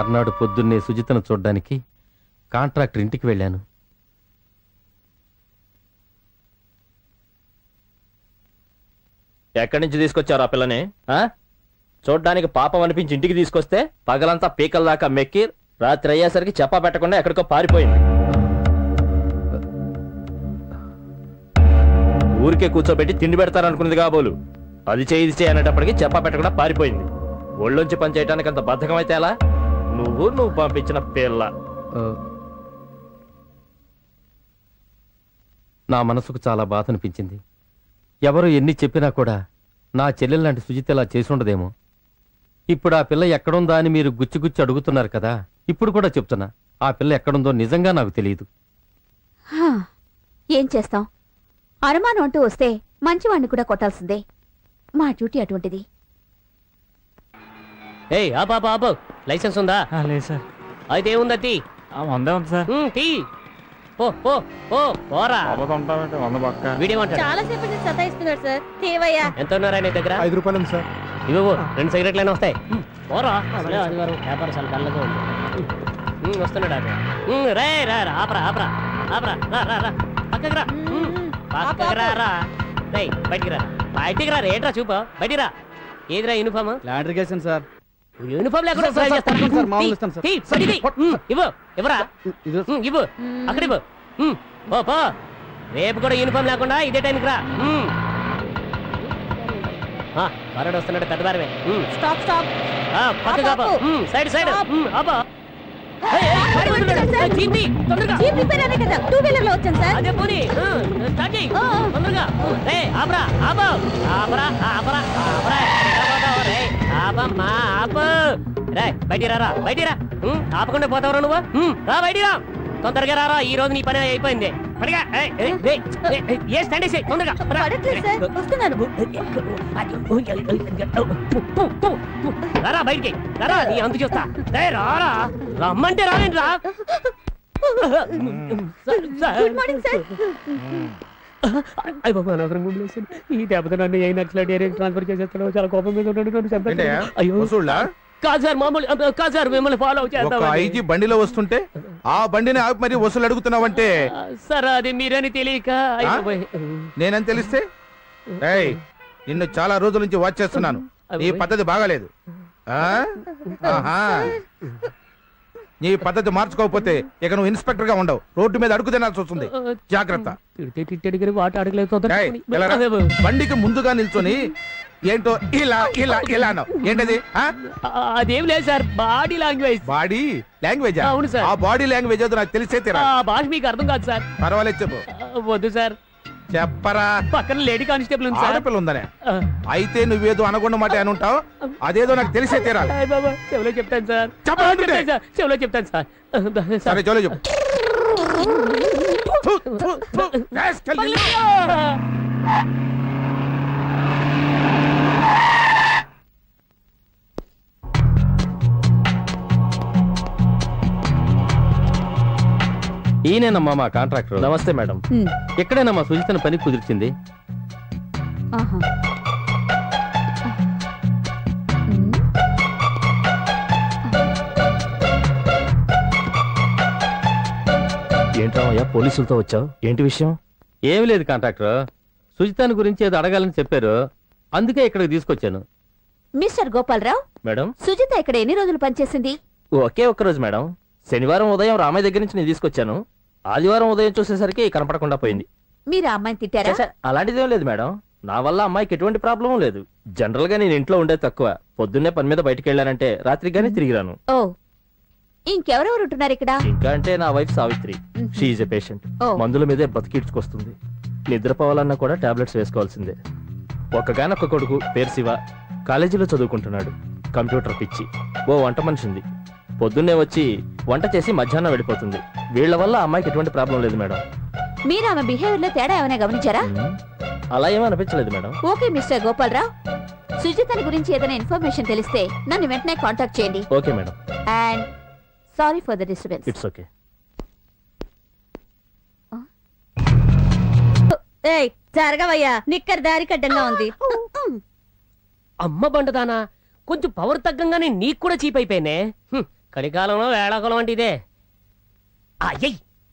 మర్నాడు పొద్దున్నే సుజితను చూడ్డానికి కాంట్రాక్టర్ ఇంటికి వెళ్ళాను. ఎక్కడి నుంచి తీసుకొచ్చారు ఆ పిల్లని? చూడ్డానికి పాపం అనిపించి ఇంటికి తీసుకొస్తే పగలంతా పీకల దాకా మెక్కి రాత్రి అయ్యేసరికి చెప్పా పెట్టకుండా ఎక్కడికో పారిపోయింది. ఊరికే కూర్చోబెట్టి తిండి పెడతారనుకున్నది కాబోలు అది చేయి అనేటప్పటికి చెప్పా పెట్టకుండా పారిపోయింది. ఒళ్ళొంచి పని చేయడానికి అంత బద్ధకం అయితే ఎలా? నువ్వు పంపించిన పిల్ల. నా మనసుకు చాలా బాధ అనిపించింది. ఎవరు ఎన్ని చెప్పినా కూడా నా చెల్లెల్లాంటి సుజిత ఇలా చేసుండదేమో. ఇప్పుడు ఆ పిల్ల ఎక్కడుందా అని మీరు గుచ్చి అడుగుతున్నారు కదా, ఇప్పుడు కూడా చెప్తున్నా, ఆ పిల్ల ఎక్కడుందో నిజంగా నాకు తెలియదు. ఏం చేస్తాం, అనుమానం అంటూ వస్తే మంచివాణ్ణి కూడా కొట్టాల్సిందే. మా డ్యూటీ అటువంటిది. ఏయ్ ఆపో లైసెన్స్ ఉందా? లేదు సార్. అయితే ఏముందా? తీ. వందే ఉంది సార్. తీ. పోరా. చాలా సేపు నుంచి సతాయిస్తున్నాడు సార్. తేవయ్యా. ఎంత ఉన్నారా నీ దగ్గర? 5 రూపాయలు ఉంది సార్. ఇవ్వు 2 సిగరెట్లైనా వస్తాయి. పోరా. ఆదివారం వ్యాపారం చాలా డల్గా ఉంది. వస్తున్నాడు అదే. రే ఆపరా పక్కకి రా. రే బయటికి రా ఏంట్రా చూపు బయటికి రా. ఏదిరా యూనిఫామ్? లాండ్రికేషన్ సార్. యూనిఫామ్ లేకుండా ఇవ్వరా ఇవ్వు అక్కడ ఇవ్వు. పో రేపు కూడా యూనిఫామ్ లేకుండా ఇదే టైంకి రా. వరడు వస్తున్నాడు పెద్ద బారమే. పక్కగా సైడ్ ఆపో. అదే పోనీ స్టార్ట్ చేయి తొందరగా. రే ఆపరా ఆపమ్మా ఆపు. రే బయటికి రా ఆపకుండా పోతావరా నువ్వు? రా బయటికి రా తొందరగా రారా. ఈ రోజు నీ పని అయిపోయింది. ఏ స్టాండ్ వేసి తొందరగా రారా బయటికి రారా. నీ అంతు చూస్తా. రారా రమ్మంటే రాలేండి రా. ఈ దెబ్బతో నన్ను ఏ నక్సలైట్ ఏరియాకి ట్రాన్స్ఫర్ చేసేస్తాను. చాలా కోపం మీద ఉన్నాడు. అయ్యో కాదు సార్, మామూలు కాదు సార్, మిమ్మల్ని ఫాలో చేద్దాం. ఐజీ బండిలో వస్తుంటే ఆ బండిని ఆపి మరి వసూలు అడుగుతున్నావంటే సార్ అది మీరని తెలియక. నేనని తెలిస్తే నిన్ను చాలా రోజుల నుంచి వాచ్ చేస్తున్నాను. నీ పద్ధతి బాగాలేదు. నీ పద్ధతి మార్చుకోకపోతే ఇక నువ్వు ఇన్స్పెక్టర్ గా ఉండవు. రోడ్డు మీద అడుగు తినాల్సి వస్తుంది. జాగ్రత్త. బండికి ముందుగా నిల్చొని ఏంటో ఇలా ఏంటది? అదేం లేదు sir, body language. Body language? అవును సార్. ఆ బాడీ లాంగ్వేజ్ ఏదో నాకు తెలిసే తీరా. భాష మీకు అర్థం కాదు సార్. పర్వాలేదు చెప్పు. వద్దు సార్. చెప్పరా. పక్కన లేడీ కానిస్టేబుల్ ఉంది సార్. ఆడపిల్ల ఉందనే? అయితే నువ్వేదో అనకుండా మాట అని ఉంటావు. అదేదో నాకు తెలిసే తీరా. చెవులో చెప్తాను సార్. చెవులో చెప్తాను సార్. సరే చెవులో చెప్పు. ఈయనేనమ్మా మా కాంట్రాక్టర్. నమస్తే మేడం. ఎక్కడేనమ్మా సుజితను పని కుదిర్చింది? ఏంట్రామయ్యా పోలీసులతో వచ్చావు? ఏంటి విషయం? ఏమి లేదు కాంట్రాక్టర్, సుజితాని గురించి ఏదో అడగాలని చెప్పారు, అందుకే ఇక్కడికి తీసుకొచ్చాను. మిస్టర్ గోపాలరావు, మేడం సుజిత ఇక్కడ ఎన్ని రోజులు పనిచేసింది? ఒకే ఒక్క రోజు మేడం. శనివారం ఉదయం రామయ్య దగ్గర నుంచి నేను తీసుకొచ్చాను. ఆదివారం ఉదయం చూసేసరికి కనపడకుండా పోయింది. మీరు ఆ అమ్మాయిని తిట్టారా? అలాంటిదేం లేదు మేడం. నా వల్ల అమ్మాయికి ఎటువంటి ప్రాబ్లం లేదు. జనరల్ గా నేను ఇంట్లో ఉండేది తక్కువ. పొద్దున్నే పని మీద బయటకు వెళ్ళానంటే రాత్రికి గానీ తిరిగి రాను. ఓ, ఇంకెవరెవరు ఉంటున్నారు ఇక్కడ? ఇంకా అంటే నా wife Savitri. She is a patient. మందుల మీదే బతికిడ్చుకొస్తుంది. నిద్రపోవాలన్నా కూడా టాబ్లెట్స్ వేసుకోవాల్సిందే. ఒక్కగానొక్క కొడుకు పేరు శివ. కాలేజీలో చదువుకుంటున్నాడు. కంప్యూటర్ పిచ్చి. ఓ వంట మనిషి ఉంది. పొద్దున్నే వచ్చి వంట చేసి మధ్యాహ్నం వెళ్ళిపోతుంది. వీళ్ల వల్ల అమ్మాయికి ఎటువంటి ప్రాబ్లం లేదు మేడం. మీరు ఆమె బిహేవియర్ లో తేడా ఏమైనా గమనించారా? అలా ఏమీ అనిపించలేదు మేడం. ఓకే మిస్టర్ గోపాలరావు, సుజితని గురించి ఏదైనా ఇన్ఫర్మేషన్ తెలిస్తే నన్ను వెంటనే కాంటాక్ట్ చేయండి. Okay madam. And sorry for the disturbance. It's okay. ఏయ్ జరగవయ్యా, నిక్కర్ దారి కడ్డంగా ఉంది. అమ్మ బండదానా, కొంచెం పవర్ తగ్గంగానే నీకు కూడా చీప్ అయిపోయినే. కడికాలంలో వేళాకాలం అంటే ఇదే అయ్యయ్